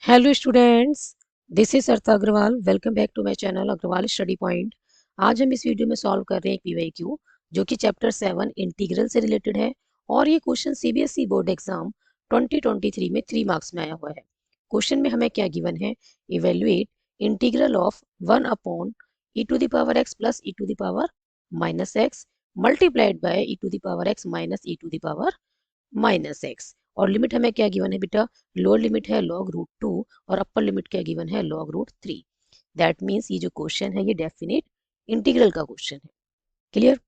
Hello students, this is Arta Agrawal. Welcome back to my channel Agarwal study point. आज हम इस video में सॉल्व कर रहे हैं एक पीवाईक्यू जो कि चैप्टर 7 इंटीग्रल से रिलेटेड है। और ये क्वेश्चन सीबीएसई बोर्ड एग्जाम 2023 में 3 मार्क्स में आया हुआ है। क्वेश्चन में हमें क्या गिवन है? Evaluate integral of 1 upon e to the power x plus e to the power minus x multiplied by e to the power x minus e to the power minus x. और limit हमें क्या given है बेटा? Lower limit है log√2 और upper limit क्या given है? log√3। That means ये जो क्वेश्चन है ये डेफिनेट इंटीग्रल का क्वेश्चन है। क्लियर?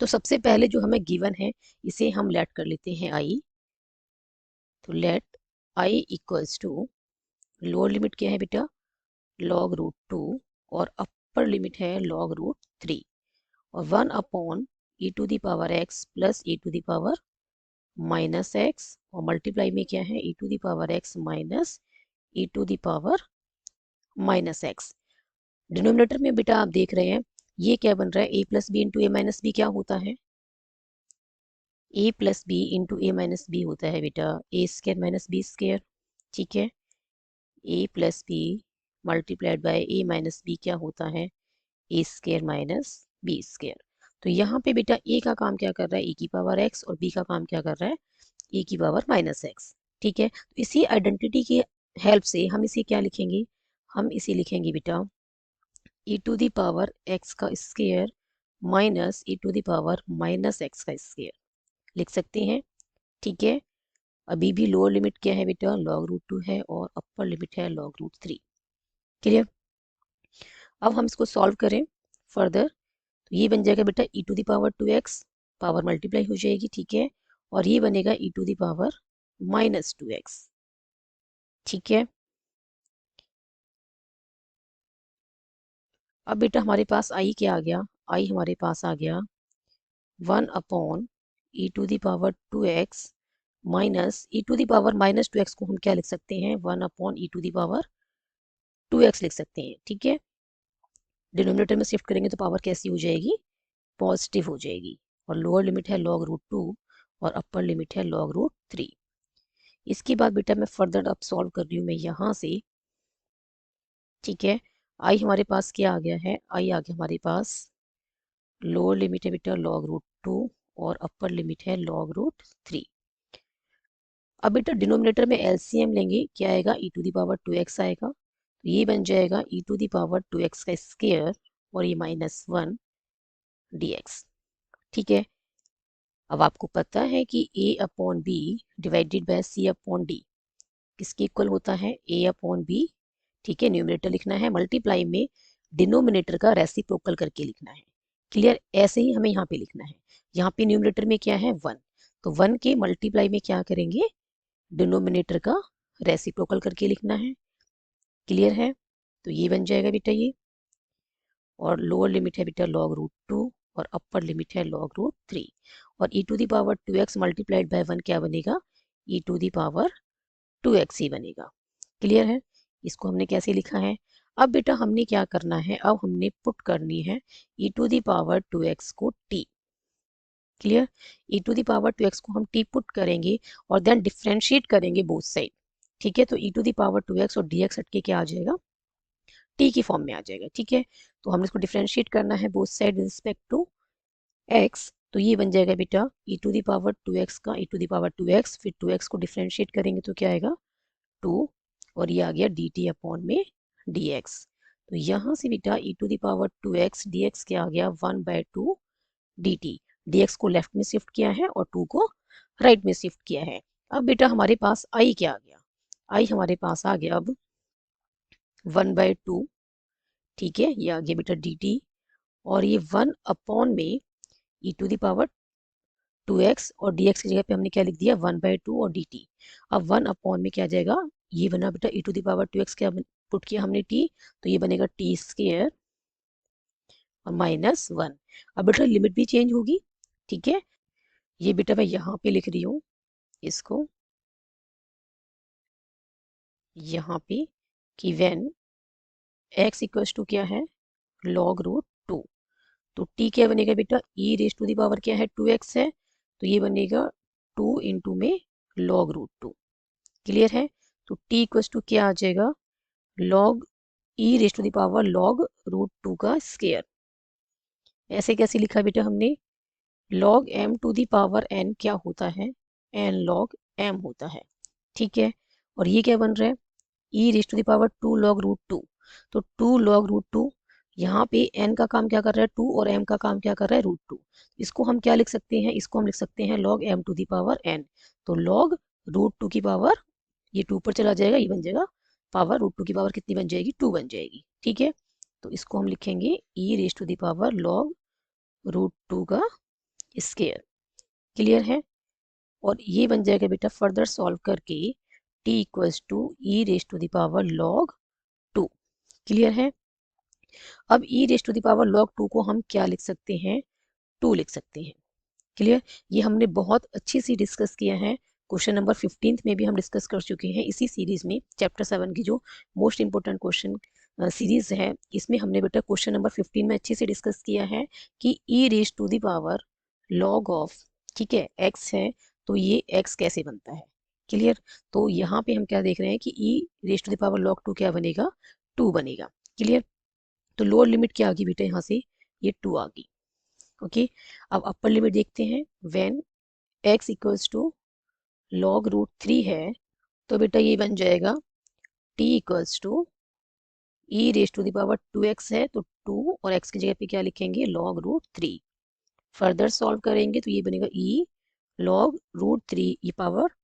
तो सबसे पहले जो हमें गिवन है इसे हम लेट कर लेते हैं आई। तो let I equals to lower limit क्या है बेटा? log√2 और अपर लिमिट है log√3 और 1 upon e to the power x plus e to the power minus x और मल्टीप्लाई में क्या है? E to the power x minus e to the power minus x. Denominator में बेटा आप देख रहे हैं ये क्या बन रहा है? A plus b into a minus b क्या होता है? A plus b into a minus b होता है बेटा a square minus b square. ठीक है, a plus b multiplied by a minus b क्या होता है? A square minus b square. तो यहाँ पे बेटा ए का काम क्या कर रहा है? ए की पावर एक्स और बी का काम क्या कर रहा है? ए की पावर माइनस एक्स। ठीक है, तो इसी आइडेंटिटी की हेल्प से हम इसे क्या लिखेंगे? हम इसे लिखेंगे बेटा e to the power x का square minus e to the power minus x का स्क्वायर लिख सकते हैं। ठीक है, अभी भी लोअर लिमिट क्या है बेटा? log√2 है और अपर लिमिट है log√3। क्लियर? अब हम इसको सॉल्व करें फर्दर तो ये बन जाएगा बेटा e to the power 2x, power multiply हो जाएगी। ठीक है, और ये बनेगा e to the power minus 2x। ठीक है, अब बेटा हमारे पास आई क्या आ गया? आई हमारे पास आ गया 1 upon e to the power 2x minus e to the power minus 2x को हम क्या लिख सकते हैं? 1 upon e to the power 2x लिख सकते हैं। ठीक है, डिनोमिनेटर में शिफ्ट करेंगे तो पावर कैसी हो जाएगी? पॉजिटिव हो जाएगी। और लोअर लिमिट है log√2 और अपर लिमिट है log√3। इसके बाद बेटा मैं फर्दर अब सॉल्व कर रही हूँ मैं यहाँ से। ठीक है, आई हमारे पास क्या आ गया है? आई आ गया हमारे पास लोअर लिमिट है बेटा log√2 और अपर लिमिट है log√3। अब बेटा डिनोमिनेटर में एलसीएम लेंगे, क्या आएगा? ई टू द पावर 2x आएगा। तो ये बन जाएगा ई टू द पावर 2x का स्क्वायर और ये -1 dx। ठीक है, अब आपको पता है कि a upon B divided by c upon D किसके इक्वल होता है? a upon B. ठीक है, न्यूमरेटर लिखना है, मल्टीप्लाई में डिनोमिनेटर का रेसिप्रोकल करके लिखना है। क्लियर? ऐसे ही हमें यहाँ पे लिखना है। यहाँ पे न्यूमरेटर में क्या है? 1, तो 1 के मल्टीप्लाई में क्या करेंगे? डिनोमिनेटर का रेसिप्रोकल करके लिखना है। क्लियर है? तो ये बन जाएगा बेटा ये, और लोअर लिमिट है बेटा log√2 और अपर लिमिट है log√3 और e to the power 2x multiplied by 1 क्या बनेगा? E to the power 2x ही बनेगा। क्लियर है? इसको हमने कैसे लिखा है? अब बेटा हमने क्या करना है? अब हमने पुट करनी है e to the power 2x को t। Clear? E to the power 2x को हम t पुट करेंगे और देन डिफ्रेंशिएट करेंगे बोथ साइड। ठीक है, तो ई टू द पावर 2x और dx हट के क्या आ जाएगा? t की फॉर्म में आ जाएगा। ठीक है, तो हमने इसको डिफ्रेंशिएट करना है both side with respect to x। तो ये बन जाएगा बेटा e to the power 2x का ई टू द पावर 2x, फिर 2x को डिफ्रेंशिएट करेंगे तो क्या आएगा? 2 और ये आ गया dt अपॉन में dx। तो यहाँ से बेटा e to the power 2x dx क्या आ गया? 1/2 dt। dx को लेफ्ट में शिफ्ट किया है और 2 को राइट में शिफ्ट किया है। अब बेटा हमारे पास i क्या आ गया? i हमारे पास आ गया अब 1/2। ठीक है, ये आ गया बेटा dt और ये 1 अपॉन में ई टू द पावर 2x और dx की जगह पे हमने क्या लिख दिया? 1/2 और dt। अब 1 अपॉन में क्या आ जाएगा? ये बना बेटा e to the power 2x क्या पुट किया हमने t, तो ये बनेगा t स्क्वायर और -1। अब बेटा लिमिट भी चेंज होगी। ठीक है, ये बेटा मैं यहाँ पे लिख रही हूँ इसको यहाँ पे कि व्हेन x इक्वल्स टू क्या है? log√2। तो t क्या बनेगा बेटा? e raise to the power क्या है? 2x है, तो ये बनेगा 2 इंटू में log√2। क्लियर है? तो t इक्वल्स टू क्या आ जाएगा, log e raise to the power log root 2 का स्क्वायर। ऐसे कैसे लिखा बेटा हमने, log m to the power n क्या होता है, n log m होता है, ठीक है। और ये क्या बन रहा है, e raise to the power 2 log root 2, तो 2 log रूट 2, यहाँ पे n का काम क्या कर रहा है 2 और m का काम क्या कर रहा है रूट 2। इसको हम क्या लिख सकते हैं, इसको हम लिख सकते हैं log m to the power n। तो log रूट 2 की पावर, ये 2 पर चला जाएगा, ये बन जाएगा पावर रूट 2 की पावर कितनी बन जाएगी, 2 बन जाएगी, ठीक है। तो इसको हम लिखेंगे e raise to the power log root 2 का स्क्वायर। क्लियर है। और ये बन जाएगा बेटा फर्दर सॉल्व करके t equals to e raise to the power log 2। Clear है। अब e raise to the power log 2 को हम क्या लिख सकते हैं, 2 लिख सकते हैं। क्लियर। ये हमने बहुत अच्छी सी डिस्कस किया है, क्वेश्चन नंबर 15 में भी हम डिस्कस कर चुके हैं इसी सीरीज में, चैप्टर 7 की जो मोस्ट इंपोर्टेंट क्वेश्चन सीरीज है, इसमें हमने बेटा क्वेश्चन नंबर 15 में अच्छे से डिस्कस किया है कि e raise to the power log of, ठीक है, x है, तो ये x कैसे बनता है। क्लियर। तो यहाँ पे हम क्या देख रहे हैं कि e raise to the power log 2 क्या बनेगा, 2 बनेगा। क्लियर। तो लोअर लिमिट क्या आ गई बेटा, यहाँ से ये 2 आ गई। ओके। अब अपर लिमिट देखते हैं, when x equals to log root 3 है, तो बेटा ये बन जाएगा t equals to e raise to the power 2x है, तो 2 और x की जगह पे क्या लिखेंगे log रूट 3। फर्दर सॉल्व करेंगे तो ये बनेगा e log रूट 3, ये पावर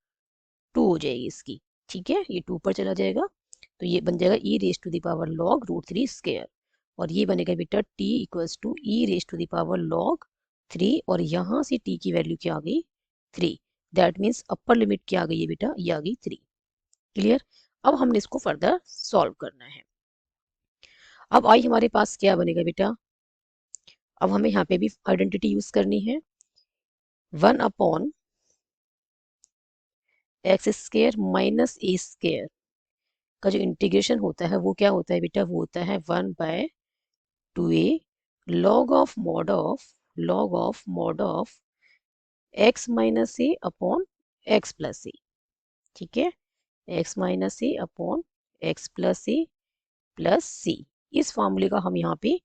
2 हो जाएगी इसकी, ठीक है, ये 2 पर चला जाएगा, तो ये बन जाएगा e raise to the power log root 3 square. और ये बनेगा बेटा t equals to e raise to the power log 3, और यहाँ से t की वैल्यू क्या आ गई, 3। दैट मीन्स अपर लिमिट क्या आ गई है बेटा, ये आ गई 3। क्लियर। अब हमने इसको फर्दर सॉल्व करना है। अब आई हमारे पास क्या बनेगा बेटा, अब हमें यहाँ पे भी आइडेंटिटी यूज करनी है, 1 अपॉन एक्स स्क्वायर माइनस ए स्क्वायर का जो इंटीग्रेशन होता है वो क्या होता है बेटा, वो होता है 1/2a log of mod of x minus a upon x plus a, ठीक है, x minus a upon x plus a plus c. इस फॉर्मूले का हम यहाँ पे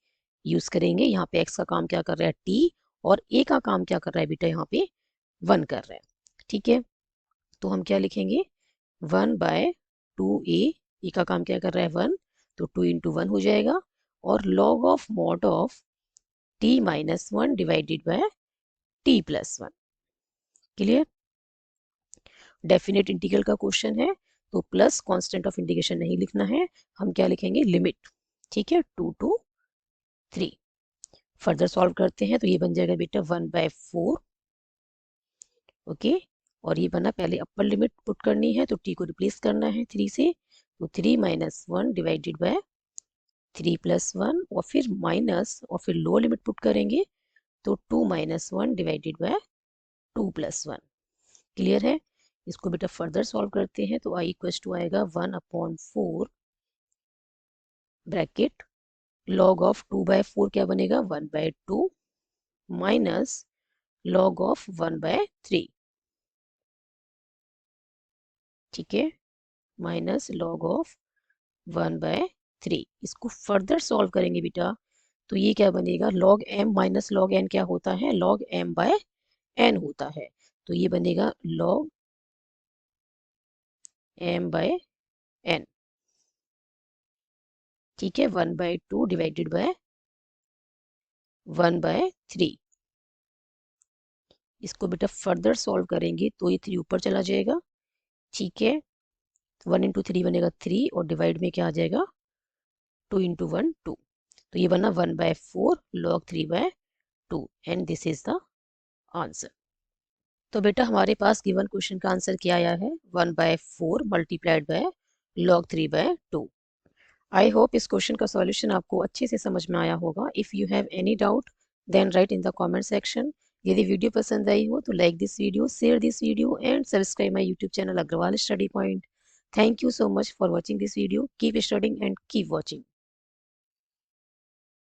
यूज करेंगे। यहाँ पे x का काम क्या कर रहा है t, और a का काम क्या कर रहा है बेटा, यहाँ पे 1 कर रहा है, ठीक है। तो हम क्या लिखेंगे, 1/2a, ए का काम क्या कर रहा है 1, तो 2 इंटू 1 हो जाएगा, और log of mod of t minus 1 divided by t plus 1। Clear. Definite integral का क्वेश्चन है, तो प्लस कांस्टेंट ऑफ इंटीग्रेशन नहीं लिखना है, हम क्या लिखेंगे लिमिट, ठीक है, 2 to 3। फर्दर सॉल्व करते हैं तो ये बन जाएगा बेटा 1/4। ओके। और ये बना, पहले अपर लिमिट पुट करनी है तो t को रिप्लेस करना है 3 से, तो 3 माइनस 1 डिवाइडेड बाय 3 प्लस 1, और फिर माइनस, और फिर लोअर लिमिट पुट करेंगे तो 2 minus 1 divided by 2 plus 1। Clear है। इसको बेटा फर्दर सॉल्व करते हैं तो i इक्वल्स टू आएगा 1/4 ब्रैकेट लॉग ऑफ 2/4 क्या बनेगा 1/2 माइनस लॉग ऑफ 1/3, ठीक है, माइनस लॉग ऑफ 1/3। इसको फर्दर सॉल्व करेंगे बेटा तो ये क्या बनेगा, log m minus log n क्या होता है, log m/n होता है, तो ये बनेगा log m/n, ठीक है, 1/2 डिवाइडेड बाय 1/3। इसको बेटा फर्दर सॉल्व करेंगे तो ये 3 ऊपर चला जाएगा, ठीक है, 1 इंटू 3 बनेगा 3, और डिवाइड में क्या आ जाएगा 2 इंटू 1 2, तो ये बना 1/4 log 3/2, and this is the answer. तो बेटा हमारे पास गिवन क्वेश्चन का आंसर क्या आया है, 1/4 मल्टीप्लाइड बाय log 3/2। आई होप इस क्वेश्चन का सॉल्यूशन आपको अच्छे से समझ में आया होगा। If you have any doubt then write in the comment section. यदि वीडियो पसंद आई हो तो like this video, share this video and subscribe my YouTube channel Agarwal study point. Thank you so much for watching this video. Keep studying and keep watching.